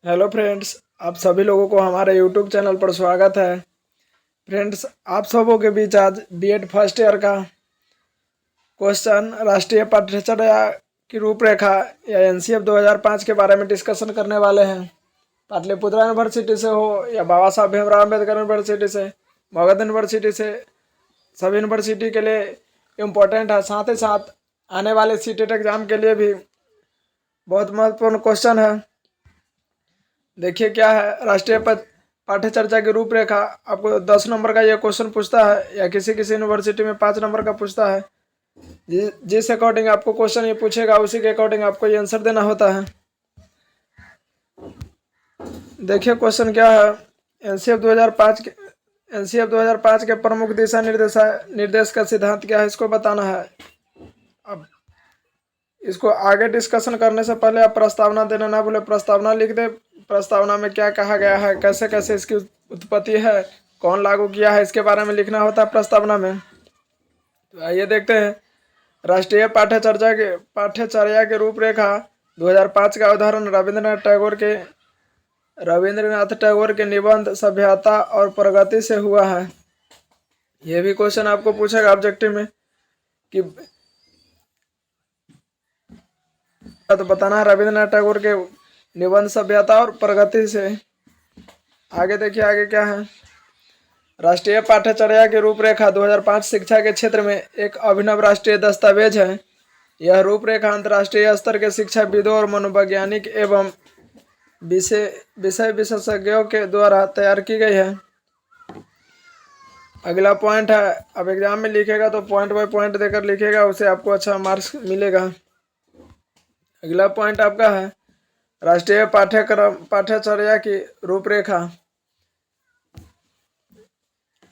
Hello friends, आप सभी लोगों को हमारे यूट्यूब चैनल पर स्वागत है। फ्रेंड्स, आप सबों के बीच आज बीएड फर्स्ट ईयर का क्वेश्चन राष्ट्रीय पाठ्यचर्या की रूपरेखा या एनसीएफ 2005 के बारे में डिस्कशन करने वाले हैं। पाटलिपुत्रा यूनिवर्सिटी से हो या बाबा साहब भीमराव अम्बेडकर यूनिवर्सिटी से, मगध यूनिवर्सिटी से, सभी यूनिवर्सिटी के लिए इम्पोर्टेंट है। साथ ही साथ आने वाले सीटेट एग्जाम के लिए भी बहुत महत्वपूर्ण क्वेश्चन है। देखिए क्या है, राष्ट्रीय पाठ्यचर्या की रूपरेखा आपको 10 नंबर का ये क्वेश्चन पूछता है या किसी किसी यूनिवर्सिटी में 5 नंबर का पूछता है। जिस अकॉर्डिंग आपको क्वेश्चन ये पूछेगा उसी के अकॉर्डिंग आपको ये आंसर देना होता है। देखिए क्वेश्चन क्या है, एनसीएफ 2005 के प्रमुख दिशा निर्देश का सिद्धांत क्या है, इसको बताना है। अब इसको आगे डिस्कशन करने से पहले आप प्रस्तावना देना ना भूले। प्रस्तावना लिख दे। प्रस्तावना में क्या कहा गया है, कैसे कैसे इसकी उत्पत्ति है, कौन लागू किया है, इसके बारे में लिखना होता है प्रस्तावना में। तो आइए देखते हैं। राष्ट्रीय पाठ्यचर्या के रूपरेखा 2005 का उदाहरण रविंद्रनाथ टैगोर के निबंध सभ्यता और प्रगति से हुआ है। यह भी क्वेश्चन आपको पूछेगा ऑब्जेक्टिव में कि तो बताना है रविंद्रनाथ टैगोर के निबंध सभ्यता और प्रगति से। आगे देखिए आगे क्या है। राष्ट्रीय पाठ्यचर्या की रूपरेखा 2005 शिक्षा के क्षेत्र में एक अभिनव राष्ट्रीय दस्तावेज है। यह रूपरेखा अंतर्राष्ट्रीय स्तर के शिक्षाविदों और मनोवैज्ञानिक एवं विषय विशेषज्ञों के द्वारा तैयार की गई है। अगला पॉइंट है, अब एग्जाम में लिखेगा तो पॉइंट बाय पॉइंट देकर लिखेगा, उसे आपको अच्छा मार्क्स मिलेगा। अगला पॉइंट आपका है राष्ट्रीय पाठ्यचर्या की रूपरेखा।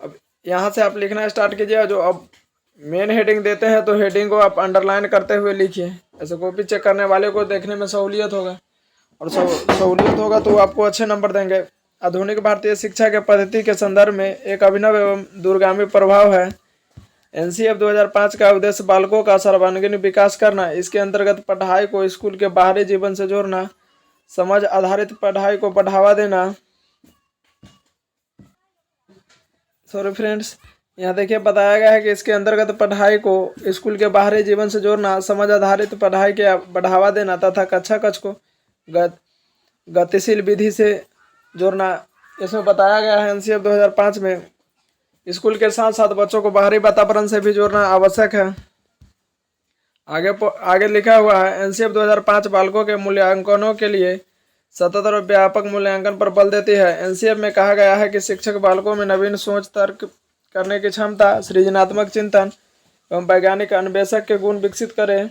अब यहाँ से आप लिखना स्टार्ट कीजिए। जो अब मेन हेडिंग देते हैं तो हेडिंग को आप अंडरलाइन करते हुए लिखिए, ऐसे कॉपी चेक करने वाले को देखने में सहूलियत होगा और सहूलियत होगा तो आपको अच्छे नंबर देंगे। आधुनिक भारतीय शिक्षा के पद्धति के संदर्भ में एक अभिनव एवं दूरगामी प्रभाव है। एनसीएफ 2005 का उद्देश्य बालकों का सर्वांगीण विकास करना। इसके अंतर्गत पढ़ाई को स्कूल के बाहरी जीवन से जोड़ना, समझ आधारित पढ़ाई को बढ़ावा देना। सॉरी फ्रेंड्स, यहाँ देखिए बताया गया है कि इसके अंतर्गत पढ़ाई को स्कूल के बाहरी जीवन से जोड़ना, समझ आधारित पढ़ाई के बढ़ावा देना तथा कक्षा कक्ष को गतिशील विधि से जोड़ना। इसमें बताया गया है एनसीएफ 2005 में स्कूल के साथ साथ बच्चों को बाहरी वातावरण से भी जोड़ना आवश्यक है। आगे लिखा हुआ है एनसीएफ 2005 बालकों के मूल्यांकनों के लिए सतत और व्यापक मूल्यांकन पर बल देती है। एनसीएफ में कहा गया है कि शिक्षक बालकों में नवीन सोच, तर्क करने की क्षमता, सृजनात्मक चिंतन एवं वैज्ञानिक अन्वेषक के गुण विकसित करें।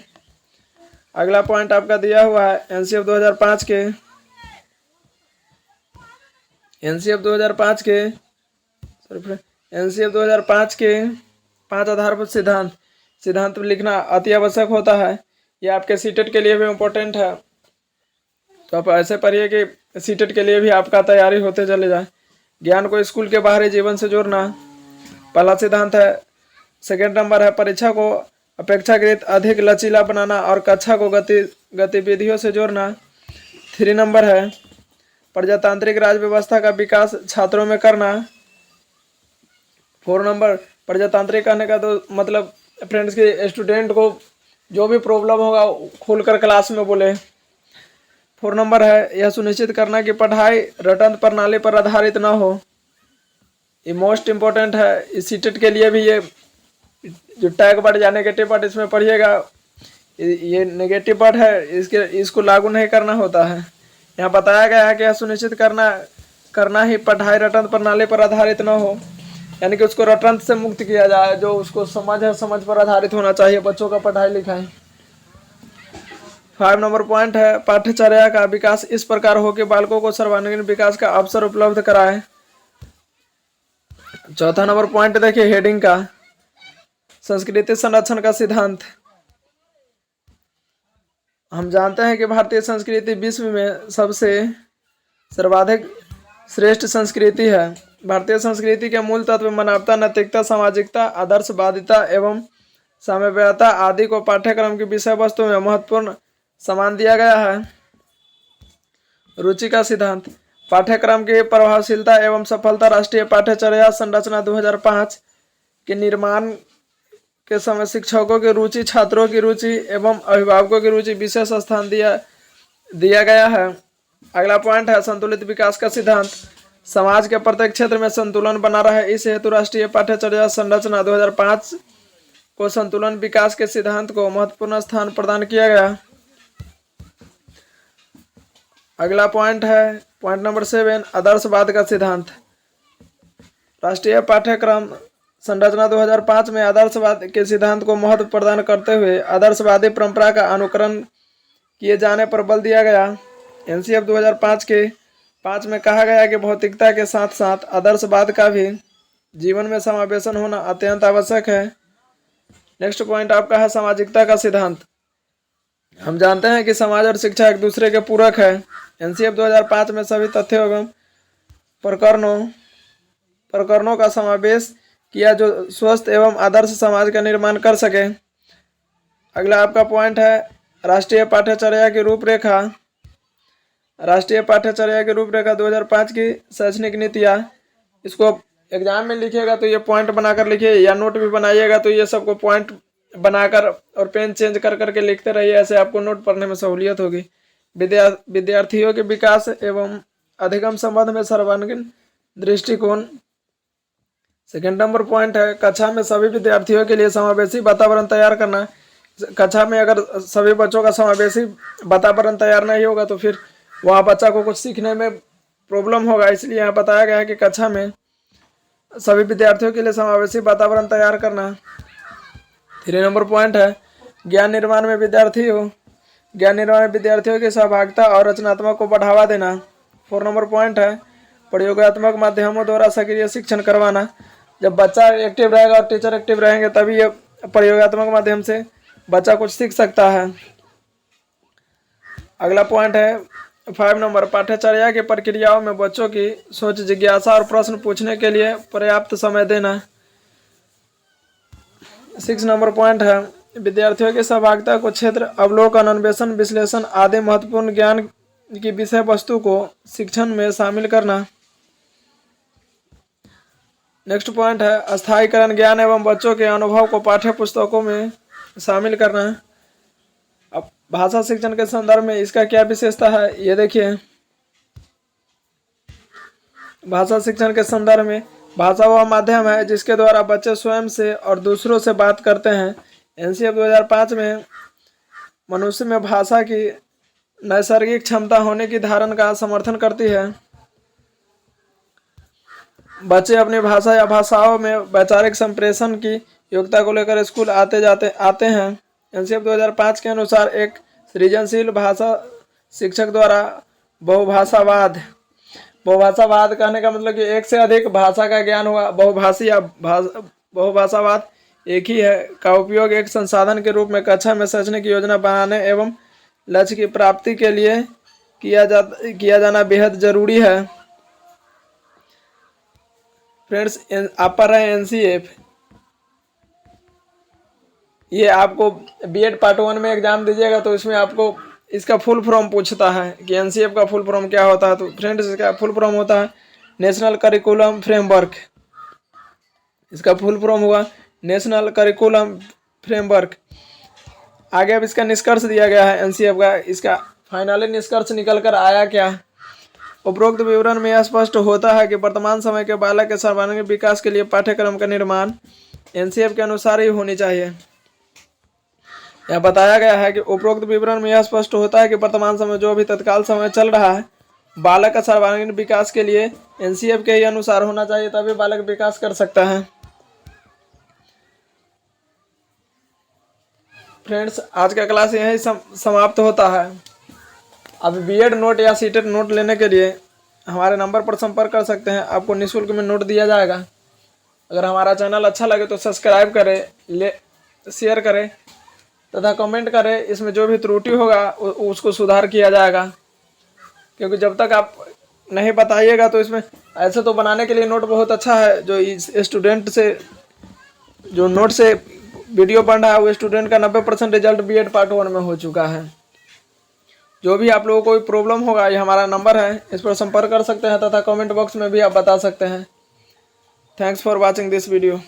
अगला पॉइंट आपका दिया हुआ है एनसीएफ 2005 के 5 आधारभूत सिद्धांत लिखना अति आवश्यक होता है। यह आपके सीटेट के लिए भी इम्पोर्टेंट है, तो आप ऐसे पढ़िए कि सीटेट के लिए भी आपका तैयारी होते चले जाए। ज्ञान को स्कूल के बाहरी जीवन से जोड़ना पहला सिद्धांत है। सेकेंड नंबर है परीक्षा को अपेक्षाकृत अधिक लचीला बनाना और कक्षा को गतिविधियों से जोड़ना। 3 नंबर है प्रजातांत्रिक राज व्यवस्था का विकास छात्रों में करना। 4 नंबर प्रजातांत्रिक कहने का तो मतलब फ्रेंड्स के स्टूडेंट को जो भी प्रॉब्लम होगा खोलकर क्लास में बोले। 4 नंबर है यह सुनिश्चित करना कि पढ़ाई रटन प्रणाली पर आधारित ना हो। ये मोस्ट इम्पोर्टेंट है। इस सीटेट के लिए भी ये जो टैग वर्ड या नेगेटिव वर्ड इसमें पढ़िएगा, ये नेगेटिव वर्ड है, इसको लागू नहीं करना होता है। यहाँ बताया गया है कि यह सुनिश्चित करना ही पढ़ाई रटन प्रणाली पर आधारित न हो, यानी कि उसको रटन से मुक्त किया जाए। जो उसको समझ है, समझ पर आधारित होना चाहिए बच्चों का पढ़ाई लिखाई। 5 नंबर पॉइंट है पाठ्यचर्या का विकास इस प्रकार हो कि बालकों को सर्वांगीण विकास का अवसर उपलब्ध कराए। चौथा नंबर पॉइंट देखिए हेडिंग का, संस्कृति संरक्षण का सिद्धांत। हम जानते हैं कि भारतीय संस्कृति विश्व में सबसे सर्वाधिक श्रेष्ठ संस्कृति है। भारतीय संस्कृति के मूल तत्व मानवता, नैतिकता, सामाजिकता, आदर्शवादिता एवं साम्यवादिता आदि को पाठ्यक्रम की विषय वस्तु में महत्वपूर्ण सम्मान दिया गया है। रुचि का सिद्धांत। पाठ्यक्रम की प्रभावशीलता एवं सफलता। राष्ट्रीय पाठ्यचर्या संरचना 2005 के निर्माण के समय शिक्षकों की रुचि, छात्रों की रुचि एवं अभिभावकों की रुचि विशेष स्थान दिया गया है। अगला पॉइंट है संतुलित विकास का सिद्धांत। समाज के प्रत्येक क्षेत्र में संतुलन बना रहे, इस हेतु राष्ट्रीय पाठ्यचर्या संरचना 2005 को संतुलन विकास के सिद्धांत को महत्वपूर्ण स्थान प्रदान किया गया। अगला पॉइंट है पॉइंट नंबर 7, आदर्शवाद का सिद्धांत। राष्ट्रीय पाठ्यक्रम संरचना 2005 में आदर्शवाद के सिद्धांत को महत्व प्रदान करते हुए आदर्शवादी परंपरा का अनुकरण किए जाने पर बल दिया गया। एनसीएफ 2005 के 5 में कहा गया कि भौतिकता के साथ साथ आदर्शवाद का भी जीवन में समावेशन होना अत्यंत आवश्यक है। नेक्स्ट पॉइंट आपका है सामाजिकता का सिद्धांत। हम जानते हैं कि समाज और शिक्षा एक दूसरे के पूरक है। एनसीएफ 2005 में सभी तथ्यों एवं प्रकरणों का समावेश किया जो स्वस्थ एवं आदर्श समाज का निर्माण कर सके। अगला आपका पॉइंट है राष्ट्रीय पाठ्यचर्या की रूपरेखा। राष्ट्रीय पाठ्यचर्या की रूपरेखा 2005 की शैक्षणिक नीतियाँ। इसको एग्जाम में लिखिएगा तो ये पॉइंट बनाकर लिखिए, या नोट भी बनाइएगा तो ये सबको पॉइंट बनाकर और पेन चेंज कर करके लिखते रहिए, ऐसे आपको नोट पढ़ने में सहूलियत होगी। विद्यार्थियों के विकास एवं अधिगम संबंध में सर्वांगीण दृष्टिकोण। सेकेंड नंबर पॉइंट है कक्षा में सभी विद्यार्थियों के लिए समावेशी वातावरण तैयार करना। कक्षा में अगर सभी बच्चों का समावेशी वातावरण तैयार नहीं होगा तो फिर वहाँ बच्चा को कुछ सीखने में प्रॉब्लम होगा, इसलिए यहाँ बताया गया है कि कक्षा में सभी विद्यार्थियों के लिए समावेशी वातावरण तैयार करना। 3 नंबर पॉइंट है ज्ञान निर्माण में विद्यार्थियों की सहभागिता और रचनात्मक को बढ़ावा देना। 4 नंबर पॉइंट है प्रयोगात्मक माध्यमों द्वारा सक्रिय शिक्षण करवाना। जब बच्चा एक्टिव रहेगा और टीचर एक्टिव रहेंगे तभी ये प्रयोगात्मक माध्यम से बच्चा कुछ सीख सकता है। अगला पॉइंट है 5 नंबर पाठ्यचर्या की प्रक्रियाओं में बच्चों की सोच, जिज्ञासा और प्रश्न पूछने के लिए पर्याप्त समय देना। 6 नंबर पॉइंट है विद्यार्थियों की सहभागिता को क्षेत्र अवलोकन, अन्वेषण, विश्लेषण आदि महत्वपूर्ण ज्ञान की विषय वस्तु को शिक्षण में शामिल करना। नेक्स्ट पॉइंट है अस्थायीकरण ज्ञान एवं बच्चों के अनुभव को पाठ्य पुस्तकों में शामिल करना। अब भाषा शिक्षण के संदर्भ में इसका क्या विशेषता है ये देखिए। भाषा शिक्षण के संदर्भ में भाषा वह माध्यम है जिसके द्वारा बच्चे स्वयं से और दूसरों से बात करते हैं। एनसीएफ 2005 में मनुष्य में भाषा की नैसर्गिक क्षमता होने की धारणा का समर्थन करती है। बच्चे अपनी भाषा या भाषाओं में वैचारिक संप्रेषण की योग्यता को लेकर स्कूल आते हैं। एनसीएफ 2005 के अनुसार एक सृजनशील भाषा शिक्षक द्वारा बहुभाषावाद कहने का मतलब कि एक से अधिक भाषा का ज्ञान हुआ, बहुभाषी या बहुभाषावाद एक ही है, का उपयोग एक संसाधन के रूप में कक्षा में शैक्षणिक योजना बनाने एवं लक्ष्य की प्राप्ति के लिए किया जाना बेहद जरूरी है। फ्रेंड्स आप पढ़ रहे हैं एनसीएफ, ये आपको बीएड पार्ट 1 में एग्जाम दीजिएगा तो इसमें आपको इसका फुल फॉर्म पूछता है कि एनसीएफ का फुल फॉर्म क्या होता है। तो फ्रेंड्स इसका फुल फॉर्म होता है नेशनल करिकुलम फ्रेमवर्क। इसका फुल फॉर्म हुआ नेशनल करिकुलम फ्रेमवर्क। आगे अब इसका निष्कर्ष दिया गया है एनसीएफ का। इसका फाइनली निष्कर्ष निकल कर आया क्या। उपरोक्त विवरण में यह स्पष्ट होता है कि वर्तमान समय के बालक के सर्वांगीण विकास के लिए पाठ्यक्रम का निर्माण एनसीएफ के अनुसार ही होनी चाहिए। यह बताया गया है कि उपरोक्त विवरण में यह स्पष्ट होता है कि वर्तमान समय जो भी तत्काल समय चल रहा है बालक का सर्वांगीण विकास के लिए एनसीएफ के ही अनुसार होना चाहिए, तभी बालक विकास कर सकता है। फ्रेंड्स आज का क्लास यहीं समाप्त होता है। अब बीएड नोट या सीटेट नोट लेने के लिए हमारे नंबर पर संपर्क कर सकते हैं, आपको निःशुल्क में नोट दिया जाएगा। अगर हमारा चैनल अच्छा लगे तो सब्सक्राइब करें, शेयर करें तथा कमेंट करें। इसमें जो भी त्रुटि होगा उसको सुधार किया जाएगा, क्योंकि जब तक आप नहीं बताइएगा तो इसमें ऐसे तो बनाने के लिए नोट बहुत अच्छा है। जो इस स्टूडेंट से जो नोट से वीडियो बन रहा है वो स्टूडेंट का 90% रिजल्ट बीएड पार्ट 1 में हो चुका है। जो भी आप लोगों को कोई प्रॉब्लम होगा, ये हमारा नंबर है, इस पर संपर्क कर सकते हैं तथा कमेंट बॉक्स में भी आप बता सकते हैं। Thanks for watching this video.